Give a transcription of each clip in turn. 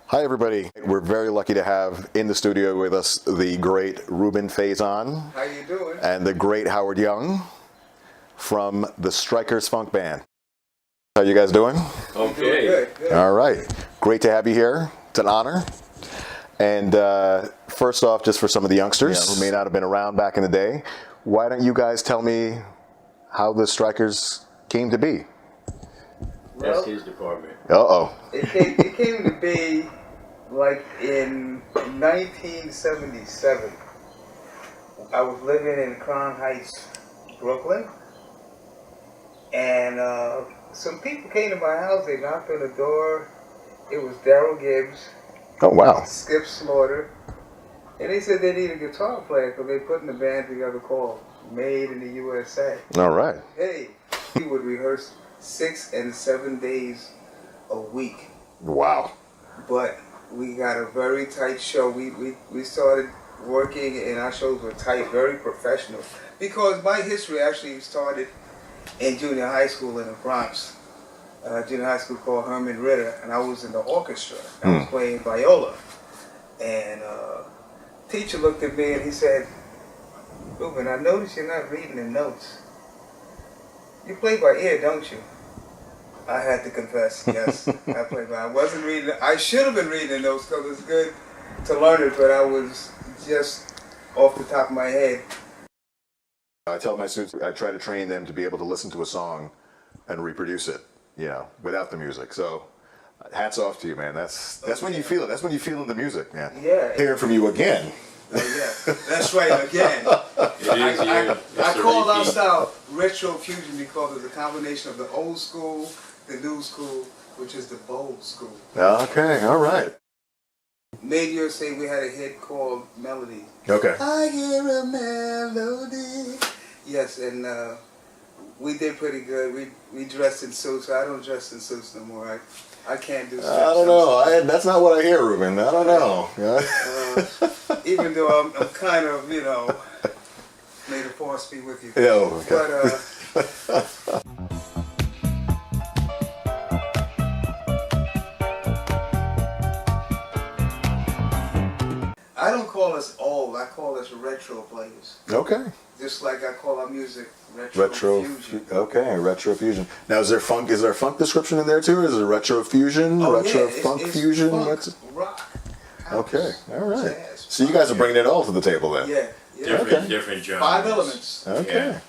Hi everybody. We're very lucky to have in the studio with us the great Ruben Faison. How you doing? And the great Howard Young from the Strikers Funk Band. How you guys doing? Okay. Good. All right. Great to have you here. It's an honor. And first off, just for some of the youngsters who may not have been around back in the day, why don't you guys tell me how the Strikers came to be? That's his department. Uh-oh. It came to be like in 1977. I was living in Crown Heights, Brooklyn, and some people came to my house. They knocked on the door. It was Daryl Gibbs. Oh, wow. Skip Slaughter. And they said they need a guitar player because they put in a band together called Made in the USA. All right. Hey, he would rehearse 6 and 7 days a week. Wow. But we got a very tight show. We started working and our shows were tight, very professional. Because my history actually started in junior high school in the Bronx. Junior high school called Herman Ritter, and I was in the orchestra. I was playing viola. And teacher looked at me and he said, "Ruben, I noticed you're not reading the notes. You play by ear, don't you?" I had to confess, yes. I played by. I wasn't reading. I should have been reading the notes because it's good to learn it, but I was just off the top of my head. I tell my students, I try to train them to be able to listen to a song and reproduce it, you know, without the music. So, hats off to you, man. That's when you feel it. That's when you feel the music, man. Yeah. Hearing from you again. Yeah, that's right, again. I call our style retro fusion because it's a combination of the old school, the new school, which is the bold school. Okay, all right. Made USA, we had a hit called Melody. Okay. I hear a melody. Yes, and we did pretty good. We dressed in suits. I don't dress in suits no more. I can't do suits. I don't know. That's not what I hear, Ruben. I don't know. Even though I'm kind of, you know, may the force be with you. Yeah, okay. But, I don't call us old. I call us retro players. Okay. Just like I call our music retro fusion. Okay, retro fusion. Now, is there funk description in there too? Or is it retro fusion, retro funk fusion? Funk, rock. House, okay, all right. Jazz, so you guys are bringing it all to the table then. Yeah. Different genres. 5 elements. Okay. Yeah.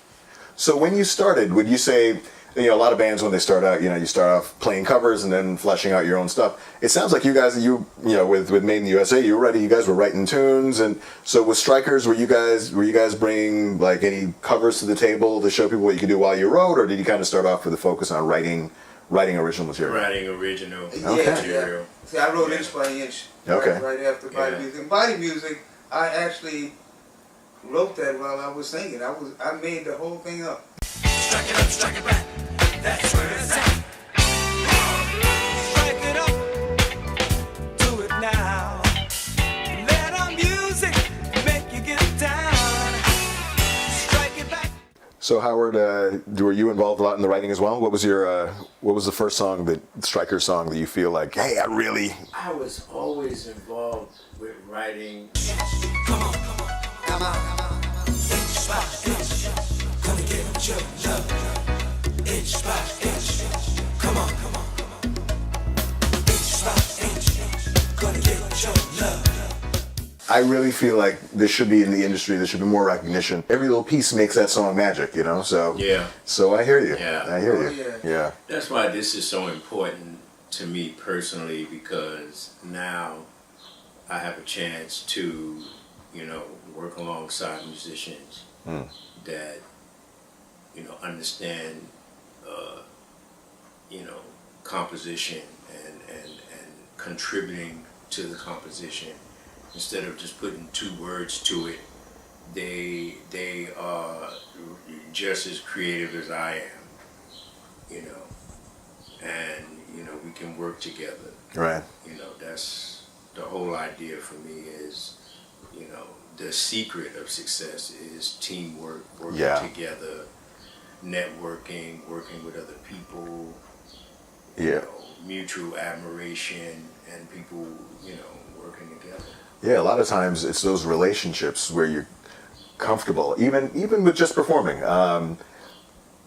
So when you started, would you say, you know, a lot of bands when they start out, you know, you start off playing covers and then fleshing out your own stuff. It sounds like you guys, you know, with Made in the USA, you guys were writing tunes, and so with Strikers, were you guys bringing like any covers to the table to show people what you could do while you wrote, or did you kind of start off with a focus on writing original material? Writing original Yeah, material. yeah. See, I wrote inch by inch. Okay. Right after Body Music. And Body Music, I actually wrote that while I was singing. I made the whole thing up. Strike it up, strike it back. That's where it's at. Strike it up, do it now. Let our music make you get down. Strike it back. So Howard, were you involved a lot in the writing as well? What was the first song, the Strikers song, that you feel like, hey, I was always involved with writing. Come on, come on, come on, come on. Inch by inch, gonna get your love. Inch by inch, come on, come on, come on. Inch by inch, gonna get your love. I really feel like there should be in the industry, there should be more recognition. Every little piece makes that song magic, you know. So Yeah. So I hear you. Yeah. I hear Oh, you. yeah. Yeah. That's why this is so important to me personally, because now I have a chance to, you know, work alongside musicians that, you know, understand, you know, composition and contributing to the composition. Instead of just putting 2 words to it, they are just as creative as I am, you know, and, you know, we can work together. Right. You know, that's the whole idea for me is, you know, the secret of success is teamwork, working together, networking, working with other people, Yeah. know, mutual admiration and people, working together. Yeah, a lot of times it's those relationships where you're comfortable, even with just performing.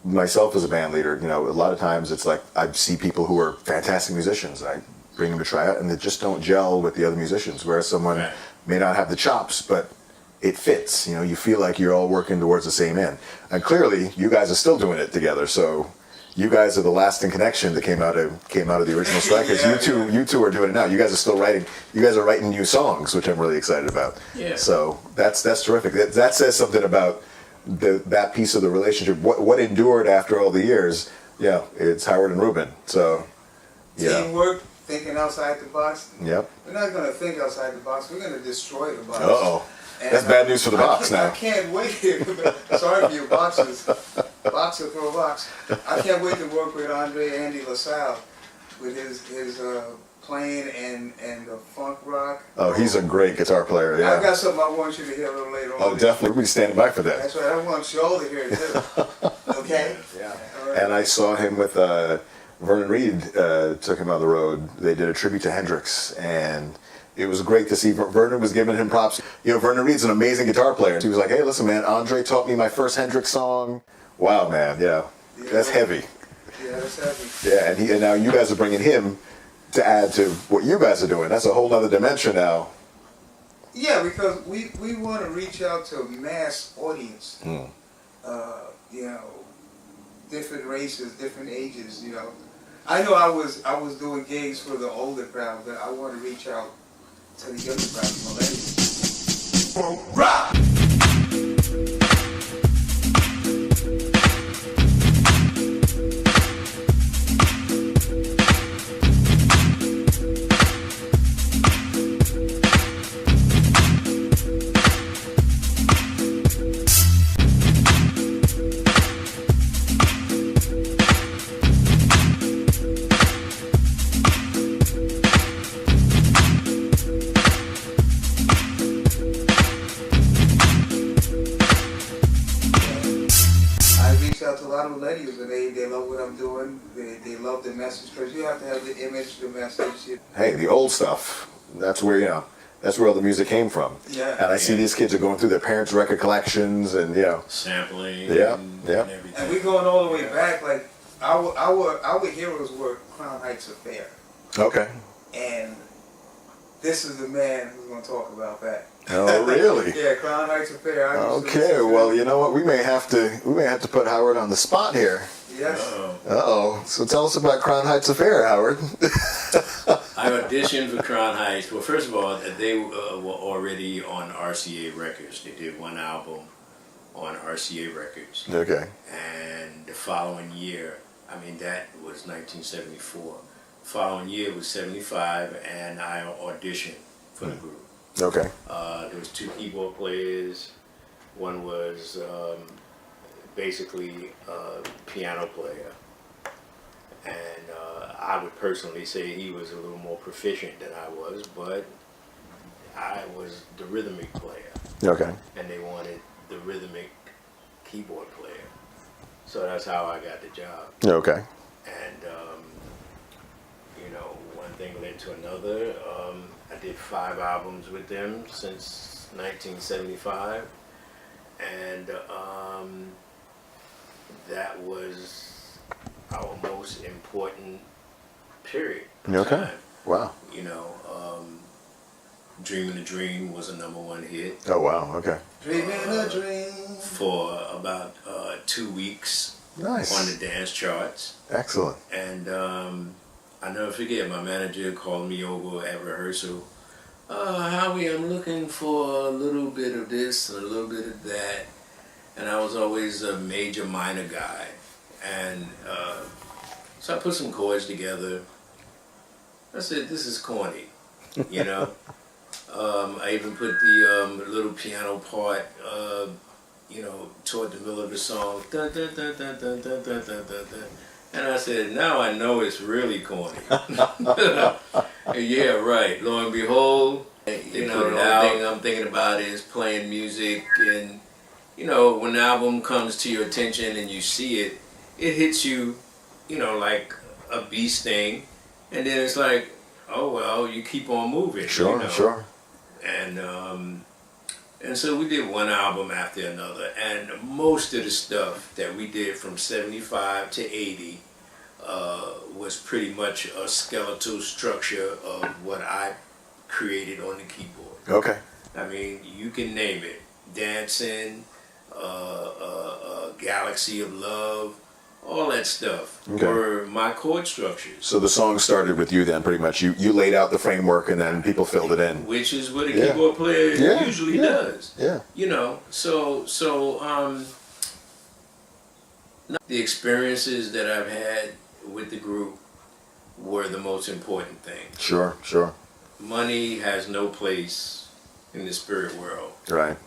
Myself as a band leader, a lot of times it's like I see people who are fantastic musicians. I bring them to try out, and they just don't gel with the other musicians. Whereas someone Right. may not have the chops, but it fits. You feel like you're all working towards the same end. And clearly, you guys are still doing it together. So you guys are the lasting connection that came out of the original Strikers. Yeah, You two are doing it now. You guys are still writing. You guys are writing new songs, which I'm really excited about. Yeah. So that's terrific. That says something about that piece of the relationship. What endured after all the years. Yeah, it's Howard and Ruben. So yeah. Teamwork, thinking outside the box. Yep. We're not going to think outside the box. We're going to destroy the box. Uh-oh. And, That's bad news for the box I now. can't wait. Sorry for you boxers. Boxer throw a box. I can't wait to work with Andy LaSalle with his playing and the funk rock. Oh, he's a great guitar player. I Yeah. got something I want you to hear a little later on. Oh, definitely. We'll be standing by for that. That's right. I want you all to hear it too. Okay? Yeah. All right. And I saw him with Vernon Reid. Took him on the road. They did a tribute to Hendrix, and it was great to see. Vernon was giving him props. Vernon Reed's an amazing guitar player. He was like, "Hey, listen, man. Andre taught me my first Hendrix song." Wow, man. Yeah, that's heavy. Yeah, that's heavy. Yeah, and now you guys are bringing him to add to what you guys are doing. That's a whole other dimension now. Yeah, because we want to reach out to a mass audience. Different races, different ages. I know I was doing gigs for the older crowd, but I want to reach out to the younger crowd, millennials. Rock! I reach out to a lot of millennials, and they love what I'm doing. They love the message, because you have to have the image, the message. Hey, the old stuff. That's where that's where all the music came from. Yeah. And I see these kids are going through their parents' record collections, and Sampling. Yeah, and, yeah. and everything. And we're going all the way back. Like our heroes were Crown Heights Affair, Okay. and this is the man who's going to talk about that. Oh, really? Yeah, Crown Heights Affair. I used to Okay. listen to Well, it. you know what? We may have to put Howard on the spot here. Yes. Uh-oh. So tell us about Crown Heights Affair, Howard. I auditioned for Crown Heights. Well, first of all, they were already on RCA Records. They did one album on RCA Records. Okay. And the following year, that was 1974. The following year was 75, and I auditioned for the group. Okay. There was two keyboard players. One was basically a piano player, and I would personally say he was a little more proficient than I was, but I was the rhythmic player, Okay. and they wanted the rhythmic keyboard player. So that's how I got the job. Okay. And one thing led to another. I did 5 albums with them since 1975, and that was our most important period of Okay. time. Wow. Dreaming the Dream was a #1 hit Oh, wow. Okay. Dreaming a dream. for about 2 weeks Nice. on the dance charts. Excellent. And I never forget, my manager called me over at rehearsal. Howie, I'm looking for a little bit of this and a little bit of that. And I was always a major minor guy. And so I put some chords together. I said, this is corny, I even put the little piano part, toward the middle of the song. Dun, dun, dun, dun, dun, dun, dun, dun, dun, dun. And I said, now I know it's really corny. Yeah, right. Lo and behold, the only thing I'm thinking about is playing music. And, when the album comes to your attention and you see it, it hits you, like a bee sting. And then it's like, oh well, you keep on moving. Sure, you know? sure. And so we did one album after another, and most of the stuff that we did from 75 to 80 was pretty much a skeletal structure of what I created on the keyboard. Okay. I mean, you can name it. Dancing, Galaxy of Love, all that stuff were my chord structures. So the song started with you then, pretty much. You laid out the framework and then people filled it in. Which is what a keyboard player usually does. Yeah. You know, so the experiences that I've had with the group were the most important thing. Sure, sure. Money has no place in the spirit world. Right.